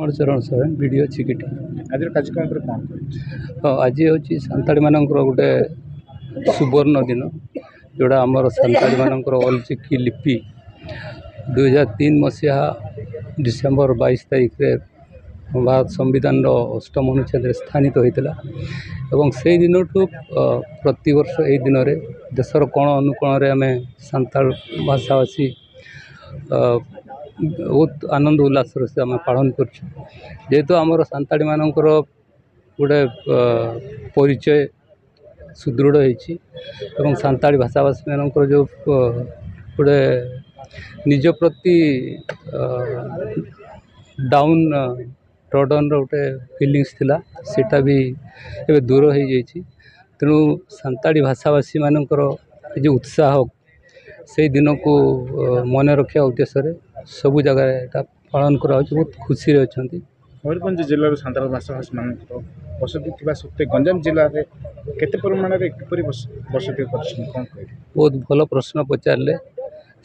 लक्ष्मण चरण सोरेन वीडियो चिकिटी आज कार्यक्रम पर कौन हाँ आज हूँ सान्ताड़ी मानकर गोटे सुवर्ण दिन जोड़ा आमर सान्ताड़ी मानकर ऑल चिकी लिपि 2003 मसीहा डिसेम्बर 22 तारीख रे भारत संविधान अष्टम अनुच्छेद स्थानित होता एवं से दिन प्रतिवर्ष यही दिन में देशर कोण अनुकोण आम सान्ताल भाषाभाषी बहुत आनंद उल्लास से आम पालन करेतु आमर सान्ताड़ी मानकर गोटे परिचय सुदृढ़ होती सान्ताड़ी भाषाभाषी मानकर जो गोटे निज प्रति डाउन ट्रडन गोटे फिलिंग्स थिला सेटा भी एबे दूर हो जाइए तेणु सान्ताड़ी भाषाभाषी मानकर जो उत्साह से दिन को मन रखा उद्देश्य सबू जगह पालन करा बहुत खुशी अच्छा। मयूरभंज जिले सान्ताल भाषाभाषी मान बसति थी सत्वे गंजाम जिले में केते परिमाण किपरि बसति कौन बहुत भल प्रश्न पचारे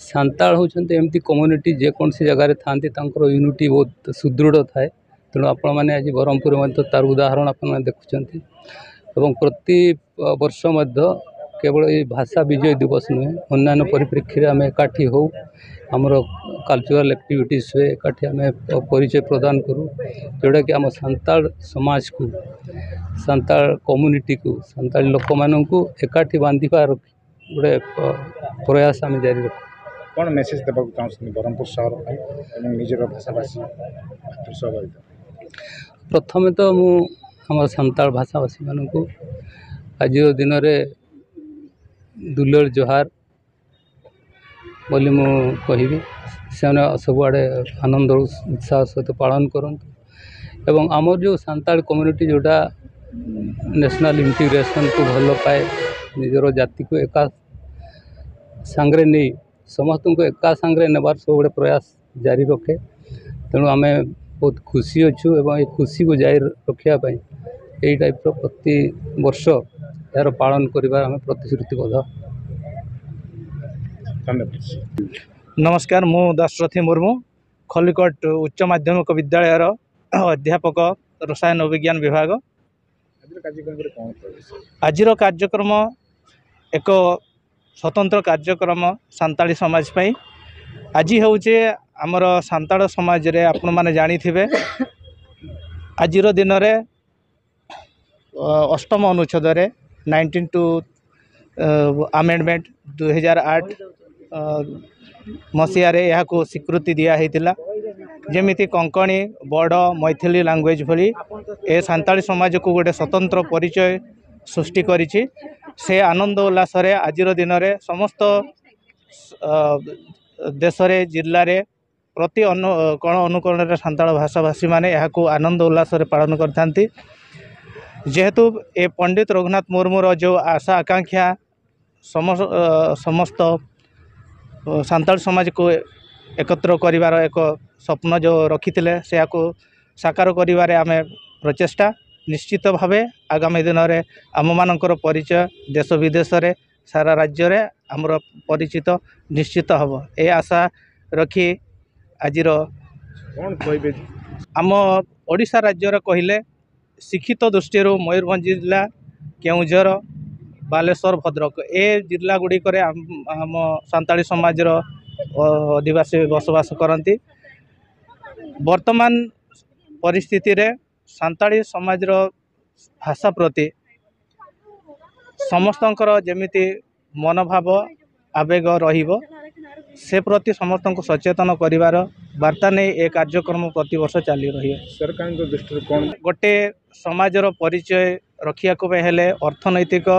सान्ताल होती एमती कम्युनिटी जेकोसी जगार था यूनिटी बहुत सुदृढ़ थाए तेणु आपण मैंने आज ब्रह्मपुर तार उदाहरण आप देखुं एवं प्रति वर्ष केवल ये भाषा विजय दिवस नुहे अन्य परिप्रेक्षी आम एकाठी हो आमर कल्चरल एक्टिविटीज हुए एकाठी आम परिचय प्रदान करूँ जोटा कि आम सान्ताल समाज को सान्ताल कम्युनिटी को सान्ताल लोक मानू एकाठी बांधिबार गोटे प्रयास आम जारी रखू। कौन मेसेज देवाक चाहते ब्रह्मपुर सहर निजर भाषाभाषी प्रथम तो मुझ सान्ताल भाषाभाषी मानू आज दिन में दुलर जोहार बोली मु कहि से सबुआड़े आनंद उत्साह सहित पालन करंतु एवं आमर जो सान्ताल कम्युनिटी जोटा नेशनल इंटीग्रेशन को भल पाए निजर जाति को एका सांगरे नहीं समस्त को एका सांगरे नेबार सब गोटे प्रयास जारी रखे तेणु आम बहुत खुशी अच्छु एवं ये खुशी को जारी रखापी यही टाइप प्रति वर्ष यार पालन करिबार आम प्रतिश्रुतिबद्ध। नमस्कार मु दाशरथी मुर्मू खलिकोट उच्च माध्यमिक विद्यालय अध्यापक रसायन विज्ञान विभाग। आज कार्यक्रम एक स्वतंत्र कार्यक्रम सान्ताली समाज पाई आज होचे आमर सान्ताल समाज रे आपण माने जानी थिबे आज दिन रे अष्टम अनुच्छेद 19 आमेंडमेंट 2008 मसीह यह स्वीकृति दिया जमीती कंकणी बड़ मैथिली लैंग्वेज भली ए सान्ताली समाज को गोटे स्वतंत्र परिचय सृष्टि करिछि से आनंद उल्लास आज दिन में समस्त देश रे जिल्ला रे प्रति कोण अनुकोण सान्ताल भाषाभाषी माने यह आनंद उल्लास पालन करथांती जेहेतु ए पंडित रघुनाथ मुर्मूर जो आशा आकांक्षा समस्त सान्ताल समाज को एकत्र करिवार एक स्वप्न जो रखी से साकार करिवारे आमे प्रचेष्टा निश्चित भावे आगामी दिन में आम मानकर परिचय देश विदेश रे सारा राज्य रे आमर परिचित निश्चित हम ए आशा रखी आजिर आम ओडिशा राज्यर कहले शिक्षित दृष्टि मयूरभंज जिला केउझर बालेश्वर भद्रक ए जिला गुड़िक आम सान्ताली समाज आदिवासी बसवास करती वर्तमान परिस्थिति रे सान्ताली समाज भाषा प्रति समस्तंकर जेमिति मनोभाव आवेग रहिबो से प्रति समस्त को सचेतन करिवार वार्ता नहीं ए कार्यक्रम प्रति वर्ष चली रही है। सरकार दृष्टि कौन गोटे समाजर परिचय रखिया हेले अर्थनैतिक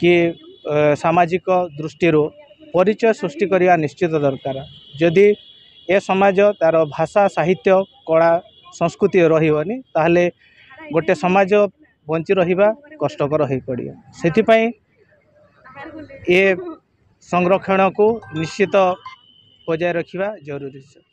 कि सामाजिक दृष्टि परिचय सृष्टि करने निश्चित दरकार जदि ए समाज तार भाषा साहित्य कला संस्कृति रही ताहले गोटे समाज बंची रहिबा कष्टकर हो पड़े से ये संरक्षण को निश्चित बजाय रखा जरूरी है।